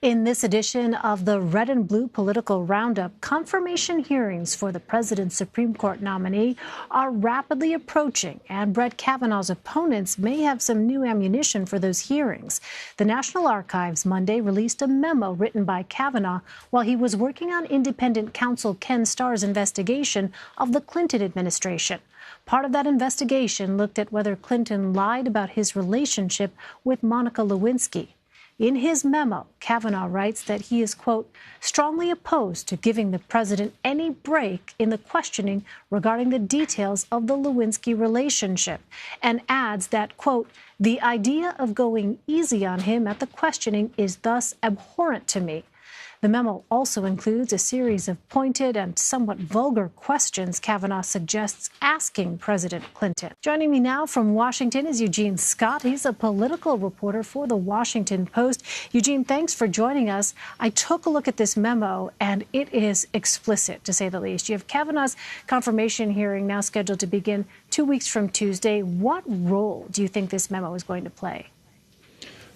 In this edition of the Red and Blue Political Roundup, confirmation hearings for the president's Supreme Court nominee are rapidly approaching, and Brett Kavanaugh's opponents may have some new ammunition for those hearings. The National Archives Monday released a memo written by Kavanaugh while he was working on independent counsel Ken Starr's investigation of the Clinton administration. Part of that investigation looked at whether Clinton lied about his relationship with Monica Lewinsky. In his memo, Kavanaugh writes that he is, quote, strongly opposed to giving the president any break in the questioning regarding the details of the Lewinsky relationship, and adds that, quote, the idea of going easy on him at the questioning is thus abhorrent to me. The memo also includes a series of pointed and somewhat vulgar questions Kavanaugh suggests asking President Clinton. Joining me now from Washington is Eugene Scott. He's a political reporter for The Washington Post. Eugene, thanks for joining us. I took a look at this memo, and it is explicit, to say the least. You have Kavanaugh's confirmation hearing now scheduled to begin 2 weeks from Tuesday. What role do you think this memo is going to play?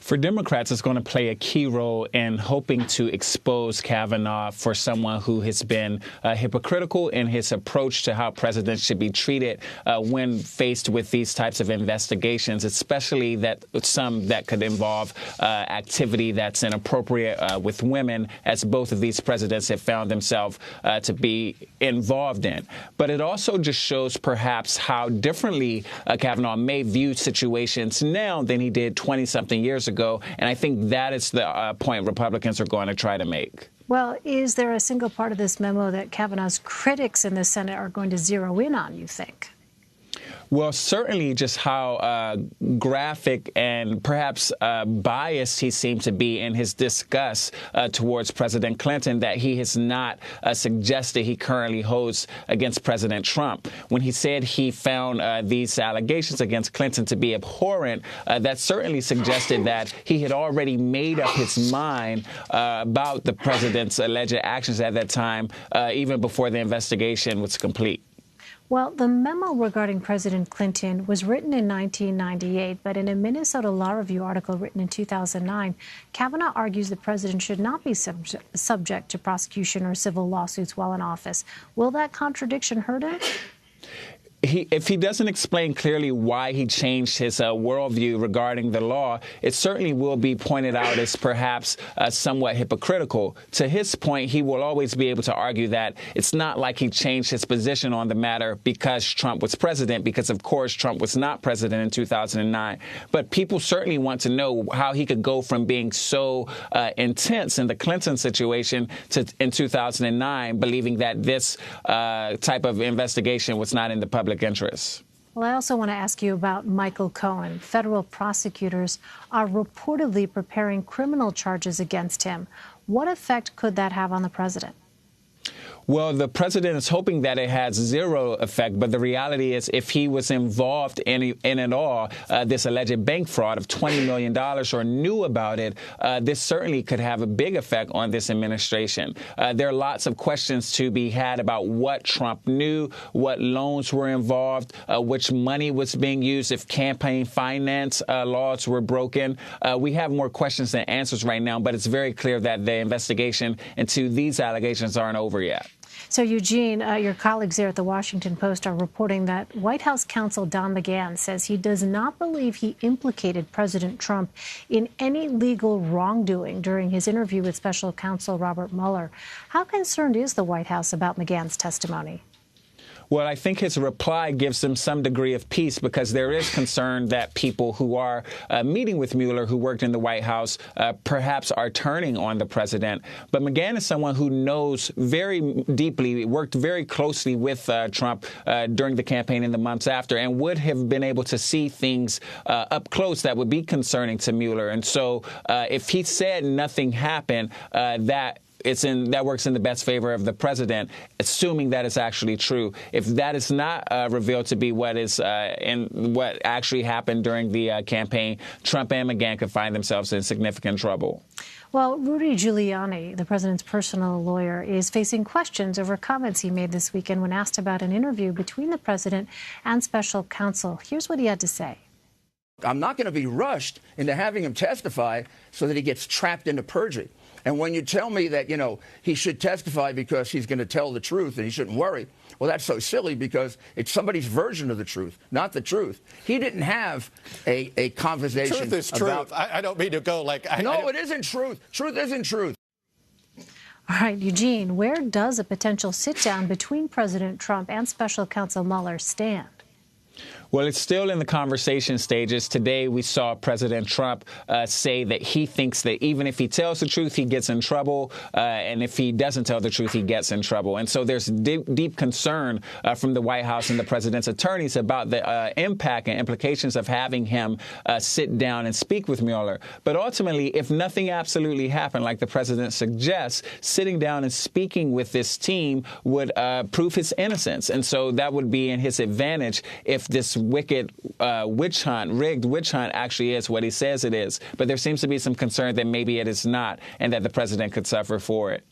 For Democrats, it's going to play a key role in hoping to expose Kavanaugh for someone who has been hypocritical in his approach to how presidents should be treated when faced with these types of investigations, especially some that could involve activity that's inappropriate with women, as both of these presidents have found themselves to be involved in. But it also just shows perhaps how differently Kavanaugh may view situations now than he did 20-something years ago. And I think that is the point Republicans are going to try to make. Well, is there a single part of this memo that Kavanaugh's critics in the Senate are going to zero in on, you think? Well, certainly just how graphic and perhaps biased he seemed to be in his disgust towards President Clinton that he has not suggested he currently holds against President Trump. When he said he found these allegations against Clinton to be abhorrent, that certainly suggested that he had already made up his mind about the president's alleged actions at that time, even before the investigation was complete. Well, the memo regarding President Clinton was written in 1998, but in a Minnesota Law Review article written in 2009, Kavanaugh argues the president should not be subject to prosecution or civil lawsuits while in office. Will that contradiction hurt him? If he doesn't explain clearly why he changed his worldview regarding the law, it certainly will be pointed out as perhaps somewhat hypocritical. To his point, he will always be able to argue that it's not like he changed his position on the matter because Trump was president, because, of course, Trump was not president in 2009. But people certainly want to know how he could go from being so intense in the Clinton situation to in 2009, believing that this type of investigation was not in the public interest. Well, I also want to ask you about Michael Cohen. Federal prosecutors are reportedly preparing criminal charges against him. What effect could that have on the president? Well, the president is hoping that it has zero effect, but the reality is if he was involved in it all, this alleged bank fraud of $20 million or knew about it, this certainly could have a big effect on this administration. There are lots of questions to be had about what Trump knew, what loans were involved, which money was being used, if campaign finance laws were broken. We have more questions than answers right now, but it's very clear that the investigation into these allegations aren't over yet. So, Eugene, your colleagues there at The Washington Post are reporting that White House counsel Don McGahn says he does not believe he implicated President Trump in any legal wrongdoing during his interview with special counsel Robert Mueller. How concerned is the White House about McGahn's testimony? Well, I think his reply gives them some degree of peace because there is concern that people who are meeting with Mueller, who worked in the White House, perhaps are turning on the president. But McGahn is someone who knows very deeply, worked very closely with Trump during the campaign in the months after, and would have been able to see things up close that would be concerning to Mueller. And so if he said nothing happened, that works in the best favor of the president, assuming that is actually true. If that is not revealed to be what actually happened during the campaign, Trump and McGahn could find themselves in significant trouble. Well, Rudy Giuliani, the president's personal lawyer, is facing questions over comments he made this weekend when asked about an interview between the president and special counsel. Here's what he had to say. I'm not going to be rushed into having him testify so that he gets trapped into perjury. And when you tell me that, he should testify because he's going to tell the truth and he shouldn't worry, well, that's so silly because it's somebody's version of the truth, not the truth. He didn't have a conversation. Truth is truth. I don't mean to go like... No, it isn't truth. Truth isn't truth. All right, Eugene, where does a potential sit-down between President Trump and Special Counsel Mueller stand? Well, it's still in the conversation stages. Today, we saw President Trump say that he thinks that even if he tells the truth, he gets in trouble. And if he doesn't tell the truth, he gets in trouble. And so there's deep concern from the White House and the president's attorneys about the impact and implications of having him sit down and speak with Mueller. But ultimately, if nothing absolutely happened, like the president suggests, sitting down and speaking with this team would prove his innocence. And so that would be in his advantage if this wicked rigged witch hunt actually is what he says it is. But there seems to be some concern that maybe it is not and that the president could suffer for it.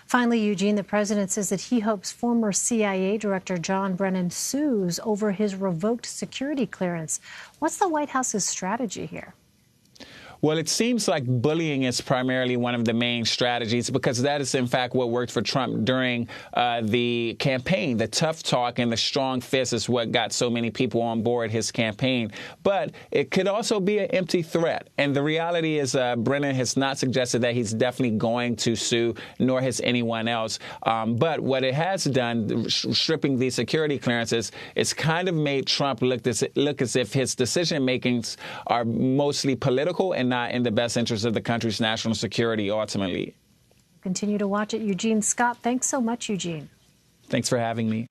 Finally, Eugene, the president says that he hopes former CIA Director John Brennan sues over his revoked security clearance. What's the White House's strategy here? Well, it seems like bullying is primarily one of the main strategies because that is, in fact, what worked for Trump during the campaign. The tough talk and the strong fist is what got so many people on board his campaign. But it could also be an empty threat. And the reality is Brennan has not suggested that he's definitely going to sue, nor has anyone else. But what it has done, stripping these security clearances, it's kind of made Trump look as if his decision makings are mostly political and not in the best interest of the country's national security, ultimately. Continue to watch it. Eugene Scott, thanks so much, Eugene. Thanks for having me.